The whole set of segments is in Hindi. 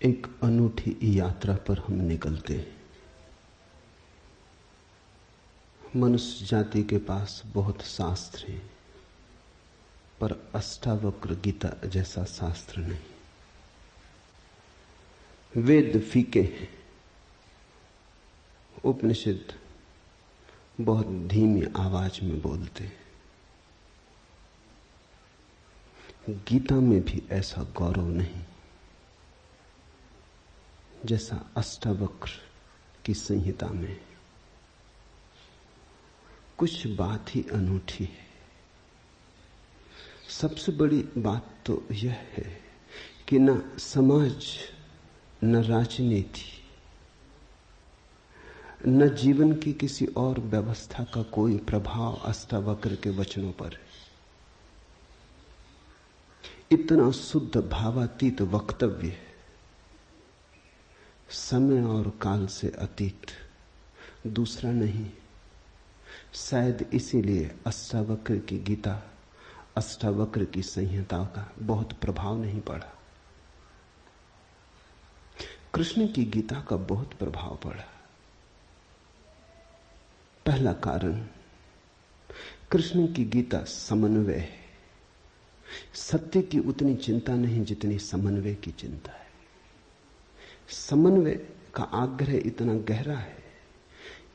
एक अनूठी यात्रा पर हम निकलते हैं। मनुष्य जाति के पास बहुत शास्त्र हैं, पर अष्टावक्र गीता जैसा शास्त्र नहीं। वेद फीके हैं, उपनिषद बहुत धीमी आवाज में बोलते हैं। गीता में भी ऐसा गौरव नहीं जैसा अष्टावक्र की संहिता में। कुछ बात ही अनूठी है। सबसे बड़ी बात तो यह है कि न समाज, न राजनीति, न जीवन की किसी और व्यवस्था का कोई प्रभाव अष्टावक्र के वचनों पर है। इतना शुद्ध भावातीत वक्तव्य है, समय और काल से अतीत, दूसरा नहीं। शायद इसीलिए अष्टावक्र की गीता, अष्टावक्र की संहिता का बहुत प्रभाव नहीं पड़ा। कृष्ण की गीता का बहुत प्रभाव पड़ा। पहला कारण, कृष्ण की गीता समन्वय है। सत्य की उतनी चिंता नहीं जितनी समन्वय की चिंता है। समन्वय का आग्रह इतना गहरा है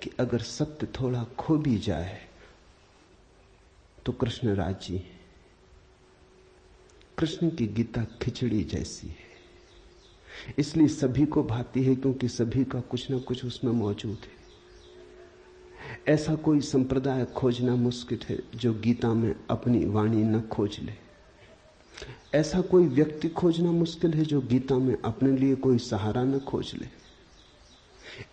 कि अगर सत्य थोड़ा खो भी जाए तो कृष्ण राजी है। कृष्ण की गीता खिचड़ी जैसी है, इसलिए सभी को भाती है, क्योंकि सभी का कुछ ना कुछ उसमें मौजूद है। ऐसा कोई संप्रदाय खोजना मुश्किल है जो गीता में अपनी वाणी न खोज ले। ऐसा कोई व्यक्ति खोजना मुश्किल है जो गीता में अपने लिए कोई सहारा न खोज ले।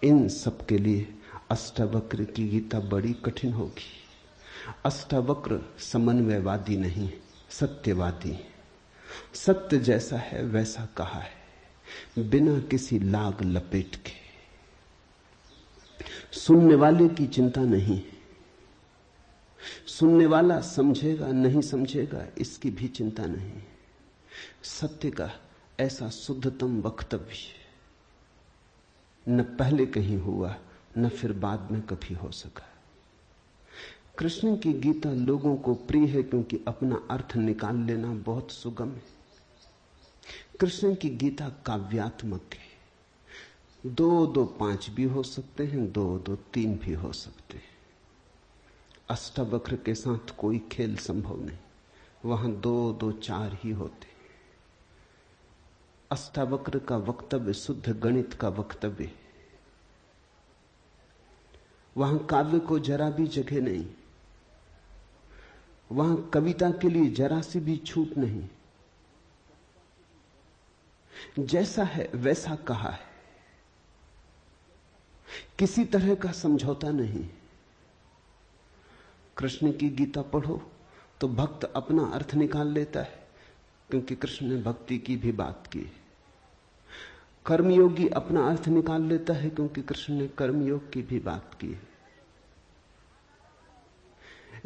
इन सब के लिए अष्टावक्र की गीता बड़ी कठिन होगी। अष्टावक्र समन्वयवादी नहीं, सत्यवादी है। सत्य जैसा है वैसा कहा है, बिना किसी लाग लपेट के। सुनने वाले की चिंता नहीं, सुनने वाला समझेगा नहीं समझेगा इसकी भी चिंता नहीं। सत्य का ऐसा शुद्धतम वक्तव्य न पहले कहीं हुआ, न फिर बाद में कभी हो सका। कृष्ण की गीता लोगों को प्रिय है क्योंकि अपना अर्थ निकाल लेना बहुत सुगम है। कृष्ण की गीता काव्यात्मक है। 2-2-5 भी हो सकते हैं, 2-2-3 भी हो सकते हैं। अष्टावक्र के साथ कोई खेल संभव नहीं, वहां 2-2-4 ही होते। अष्टावक्र का वक्तव्य शुद्ध गणित का वक्तव्य, वहां काव्य को जरा भी जगह नहीं, वहां कविता के लिए जरा सी भी छूट नहीं। जैसा है वैसा कहा है, किसी तरह का समझौता नहीं। कृष्ण की गीता पढ़ो तो भक्त अपना अर्थ निकाल लेता है, क्योंकि कृष्ण ने भक्ति की भी बात की। कर्मयोगी अपना अर्थ निकाल लेता है, क्योंकि कृष्ण ने कर्मयोग की भी बात की है।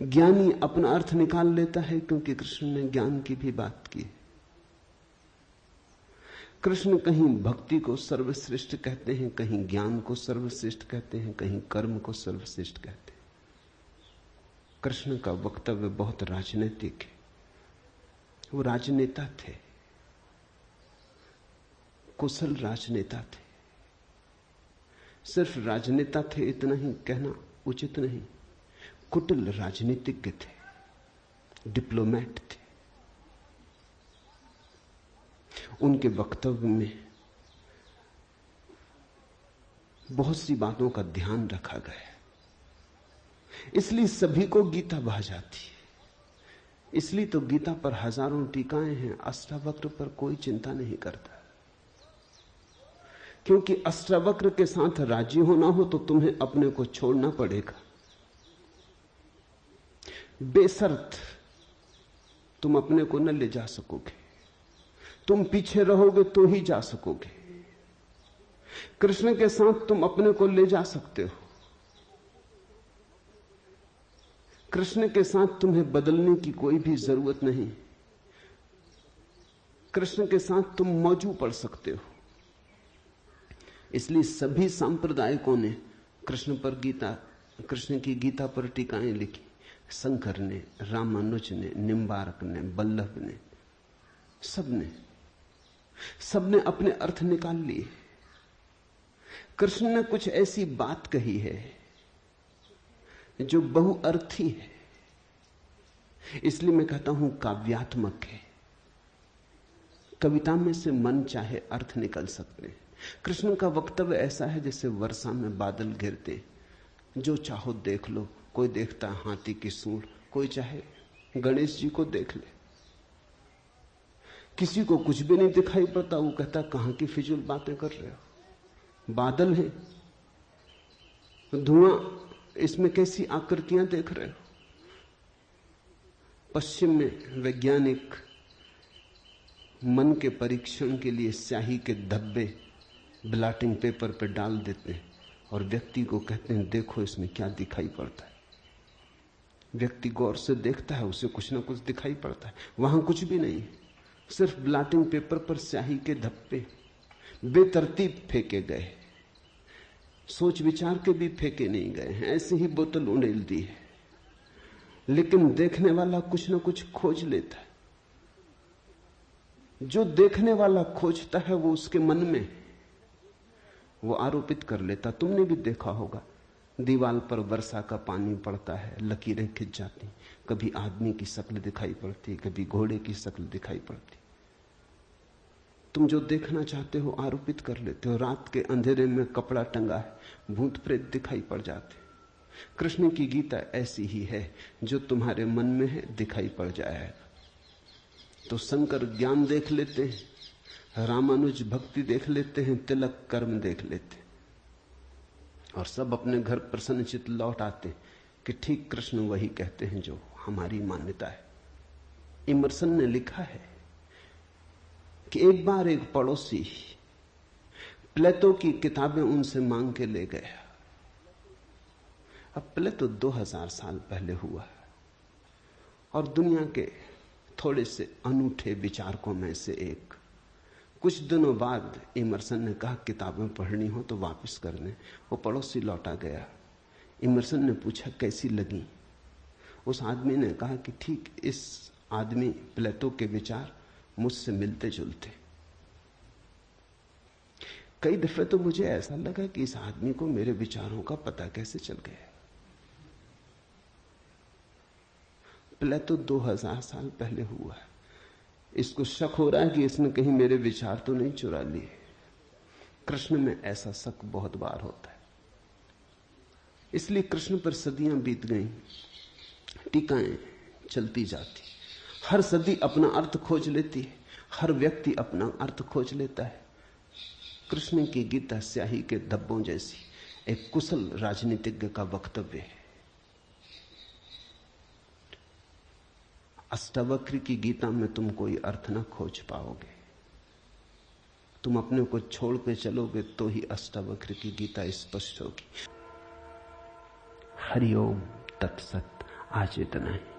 ज्ञानी अपना अर्थ निकाल लेता है, क्योंकि कृष्ण ने ज्ञान की भी बात की। कृष्ण कहीं भक्ति को सर्वश्रेष्ठ कहते हैं, कहीं ज्ञान को सर्वश्रेष्ठ कहते हैं, कहीं कर्म को सर्वश्रेष्ठ कहते हैं। कृष्ण का वक्तव्य बहुत राजनीतिक है। वो राजनेता थे, कुशल राजनेता थे। सिर्फ राजनेता थे इतना ही कहना उचित नहीं, कुटिल राजनीतिज्ञ थे, डिप्लोमेट थे। उनके वक्तव्य में बहुत सी बातों का ध्यान रखा गया, इसलिए सभी को गीता भा जाती है। इसलिए तो गीता पर हजारों टीकाएं हैं, अष्टावक्र पर कोई चिंता नहीं करता। क्योंकि अष्टावक्र के साथ राजी होना हो तो तुम्हें अपने को छोड़ना पड़ेगा। बेशर्त तुम अपने को न ले जा सकोगे, तुम पीछे रहोगे तो ही जा सकोगे। कृष्ण के साथ तुम अपने को ले जा सकते हो। कृष्ण के साथ तुम्हें बदलने की कोई भी जरूरत नहीं। कृष्ण के साथ तुम मौजू पड़ सकते हो। इसलिए सभी सांप्रदायिकों ने कृष्ण की गीता पर टीकाएं लिखी। शंकर ने, रामानुज ने, निम्बार्क ने, बल्लभ ने, सबने अपने अर्थ निकाल लिए। कृष्ण ने कुछ ऐसी बात कही है जो बहुअर्थी है, इसलिए मैं कहता हूं काव्यात्मक है। कविता में से मन चाहे अर्थ निकल सकते हैं। कृष्ण का वक्तव्य ऐसा है जैसे वर्षा में बादल गिरते, जो चाहो देख लो। कोई देखता हाथी की सूंड, कोई चाहे गणेश जी को देख ले। किसी को कुछ भी नहीं दिखाई पड़ता, वो कहता कहां की फिजूल बातें कर रहे हो, बादल है, धुआं, इसमें कैसी आकृतियां देख रहे हो। पश्चिम में वैज्ञानिक मन के परीक्षण के लिए स्याही के धब्बे ब्लॉटिंग पेपर पर डाल देते हैं और व्यक्ति को कहते हैं देखो इसमें क्या दिखाई पड़ता है। व्यक्ति गौर से देखता है, उसे कुछ ना कुछ दिखाई पड़ता है। वहां कुछ भी नहीं, सिर्फ ब्लॉटिंग पेपर पर स्याही के धब्बे बेतरतीब फेंके गए, सोच विचार के भी फेंके नहीं गए हैं, ऐसे ही बोतल उड़ेल दी है। लेकिन देखने वाला कुछ ना कुछ खोज लेता है। जो देखने वाला खोजता है वो उसके मन में वो आरोपित कर लेता। तुमने भी देखा होगा, दीवार पर वर्षा का पानी पड़ता है, लकीरें खिंच जाती, कभी आदमी की शक्ल दिखाई पड़ती, कभी घोड़े की शक्ल दिखाई पड़ती। तुम जो देखना चाहते हो आरोपित कर लेते हो। रात के अंधेरे में कपड़ा टंगा है, भूत प्रेत दिखाई पड़ जाते। कृष्ण की गीता ऐसी ही है, जो तुम्हारे मन में है दिखाई पड़ जाएगा। तो शंकर ज्ञान देख लेते हैं, रामानुज भक्ति देख लेते हैं, तिलक कर्म देख लेते हैं, और सब अपने घर प्रसन्नचित्त लौट आते कि ठीक कृष्ण वही कहते हैं जो हमारी मान्यता है। इमर्सन ने लिखा है कि एक बार एक पड़ोसी प्लेटो की किताबें उनसे मांग के ले गया। अब प्लेटो 2000 साल पहले हुआ और दुनिया के थोड़े से अनूठे विचारकों में से एक। कुछ दिनों बाद इमर्सन ने कहा किताबें पढ़नी हो तो वापस कर दें। वो पड़ोसी लौटा गया। इमर्सन ने पूछा कैसी लगी। उस आदमी ने कहा कि ठीक इस आदमी प्लेटो के विचार मुझसे मिलते जुलते। कई दफे तो मुझे ऐसा लगा कि इस आदमी को मेरे विचारों का पता कैसे चल गया। प्लेटो 2000 साल पहले हुआ है। इसको शक हो रहा है कि इसने कहीं मेरे विचार तो नहीं चुरा लिए। कृष्ण में ऐसा शक बहुत बार होता है, इसलिए कृष्ण पर सदियां बीत गईं, टीकाएं चलती जाती। हर सदी अपना अर्थ खोज लेती है, हर व्यक्ति अपना अर्थ खोज लेता है। कृष्ण की गीता स्याही के धब्बों जैसी एक कुशल राजनीतिज्ञ का वक्तव्य है। अष्टावक्र की गीता में तुम कोई अर्थ न खोज पाओगे। तुम अपने को छोड़ के चलोगे तो ही अष्टावक्र की गीता स्पष्ट होगी। हरिओम तत्सत। आज इतना ही।